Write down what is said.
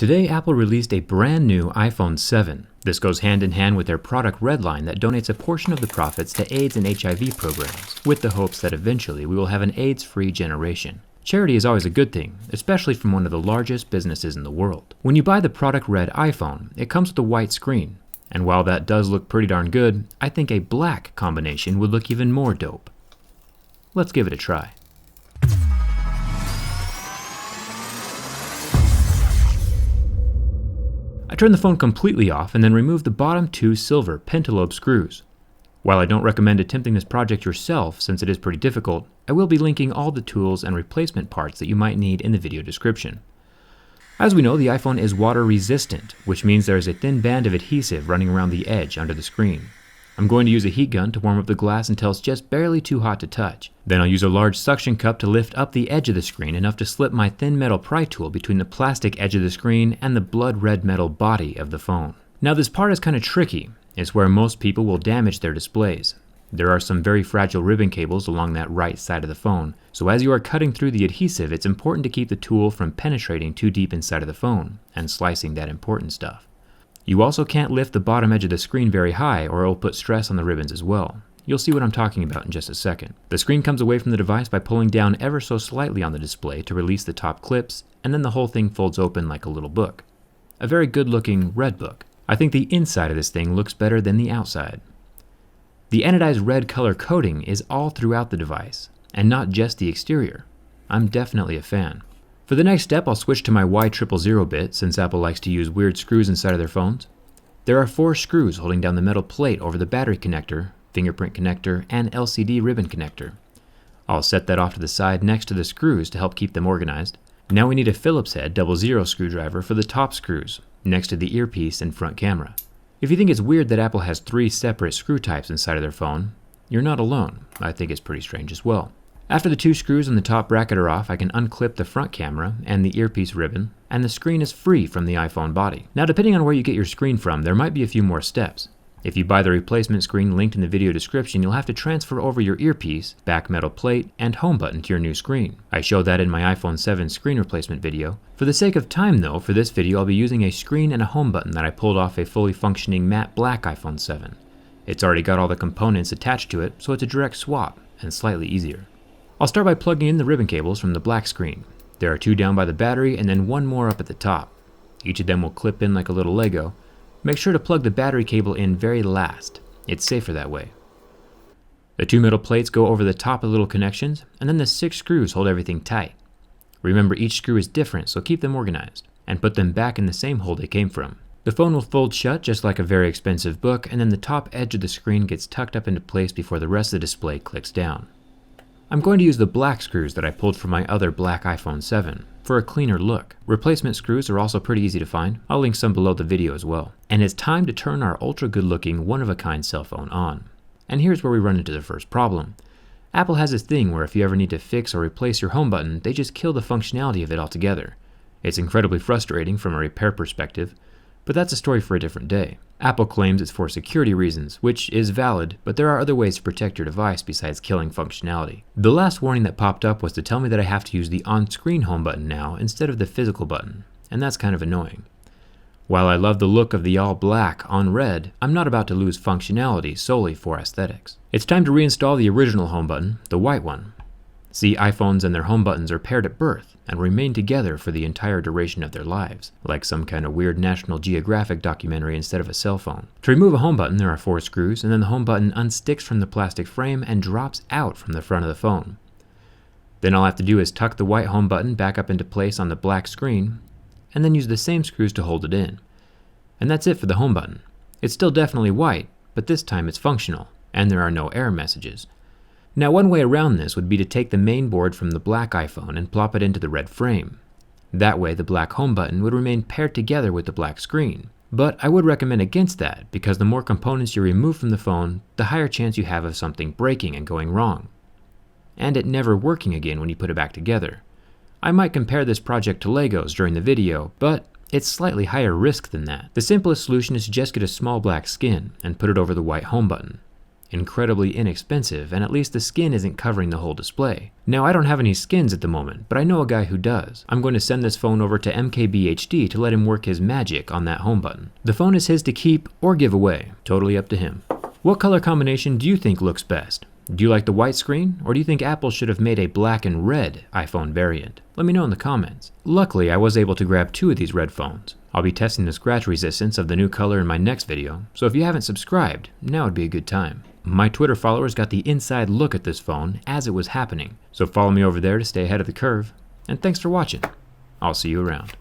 Today, Apple released a brand new iPhone 7. This goes hand in hand with their product Redline that donates a portion of the profits to AIDS and HIV programs, with the hopes that eventually we will have an AIDS-free generation. Charity is always a good thing, especially from one of the largest businesses in the world. When you buy the product Red iPhone, it comes with a white screen. And while that does look pretty darn good, I think a black combination would look even more dope. Let's give it a try. I turned the phone completely off and then removed the bottom two silver pentalobe screws. While I don't recommend attempting this project yourself since it is pretty difficult, I will be linking all the tools and replacement parts that you might need in the video description. As we know, the iPhone is water resistant, which means there is a thin band of adhesive running around the edge under the screen. I'm going to use a heat gun to warm up the glass until it's just barely too hot to touch. Then I'll use a large suction cup to lift up the edge of the screen enough to slip my thin metal pry tool between the plastic edge of the screen and the blood red metal body of the phone. Now this part is kind of tricky. It's where most people will damage their displays. There are some very fragile ribbon cables along that right side of the phone, so as you are cutting through the adhesive, it's important to keep the tool from penetrating too deep inside of the phone and slicing that important stuff. You also can't lift the bottom edge of the screen very high or it will put stress on the ribbons as well. You'll see what I'm talking about in just a second. The screen comes away from the device by pulling down ever so slightly on the display to release the top clips, and then the whole thing folds open like a little book. A very good looking red book. I think the inside of this thing looks better than the outside. The anodized red color coating is all throughout the device, and not just the exterior. I'm definitely a fan. For the next step, I'll switch to my Y000 bit since Apple likes to use weird screws inside of their phones. There are 4 screws holding down the metal plate over the battery connector, fingerprint connector, and LCD ribbon connector. I'll set that off to the side next to the screws to help keep them organized. Now we need a Phillips head 00 screwdriver for the top screws, next to the earpiece and front camera. If you think it's weird that Apple has 3 separate screw types inside of their phone, you're not alone. I think it's pretty strange as well. After the 2 screws on the top bracket are off, I can unclip the front camera and the earpiece ribbon, and the screen is free from the iPhone body. Now depending on where you get your screen from, there might be a few more steps. If you buy the replacement screen linked in the video description, you'll have to transfer over your earpiece, back metal plate, and home button to your new screen. I showed that in my iPhone 7 screen replacement video. For the sake of time though, for this video I'll be using a screen and a home button that I pulled off a fully functioning matte black iPhone 7. It's already got all the components attached to it, so it's a direct swap, and slightly easier. I'll start by plugging in the ribbon cables from the black screen. There are 2 down by the battery and then 1 more up at the top. Each of them will clip in like a little Lego. Make sure to plug the battery cable in very last. It's safer that way. The 2 middle plates go over the top of the little connections, and then the 6 screws hold everything tight. Remember, each screw is different, so keep them organized, and put them back in the same hole they came from. The phone will fold shut just like a very expensive book, and then the top edge of the screen gets tucked up into place before the rest of the display clicks down. I'm going to use the black screws that I pulled from my other black iPhone 7 for a cleaner look. Replacement screws are also pretty easy to find. I'll link some below the video as well. And it's time to turn our ultra good looking one-of-a-kind cell phone on. And here's where we run into the first problem. Apple has this thing where if you ever need to fix or replace your home button, they just kill the functionality of it altogether. It's incredibly frustrating from a repair perspective, but that's a story for a different day. Apple claims it's for security reasons, which is valid, but there are other ways to protect your device besides killing functionality. The last warning that popped up was to tell me that I have to use the on-screen home button now instead of the physical button, and that's kind of annoying. While I love the look of the all black on red, I'm not about to lose functionality solely for aesthetics. It's time to reinstall the original home button, the white one. See, iPhones and their home buttons are paired at birth and remain together for the entire duration of their lives, like some kind of weird National Geographic documentary instead of a cell phone. To remove a home button, there are 4 screws, and then the home button unsticks from the plastic frame and drops out from the front of the phone. Then all I have to do is tuck the white home button back up into place on the black screen, and then use the same screws to hold it in. And that's it for the home button. It's still definitely white, but this time it's functional, and there are no error messages. Now one way around this would be to take the main board from the black iPhone and plop it into the red frame. That way the black home button would remain paired together with the black screen. But I would recommend against that because the more components you remove from the phone, the higher chance you have of something breaking and going wrong. And it never working again when you put it back together. I might compare this project to Legos during the video, but it's slightly higher risk than that. The simplest solution is to just get a small black skin and put it over the white home button. incredibly inexpensive, and at least the skin isn't covering the whole display. Now, I don't have any skins at the moment, but I know a guy who does. I'm going to send this phone over to MKBHD to let him work his magic on that home button. The phone is his to keep or give away, totally up to him. What color combination do you think looks best? Do you like the white screen, or do you think Apple should have made a black and red iPhone variant? Let me know in the comments. Luckily, I was able to grab 2 of these red phones. I'll be testing the scratch resistance of the new color in my next video, so if you haven't subscribed, now would be a good time. My Twitter followers got the inside look at this phone as it was happening, so follow me over there to stay ahead of the curve, and thanks for watching. I'll see you around.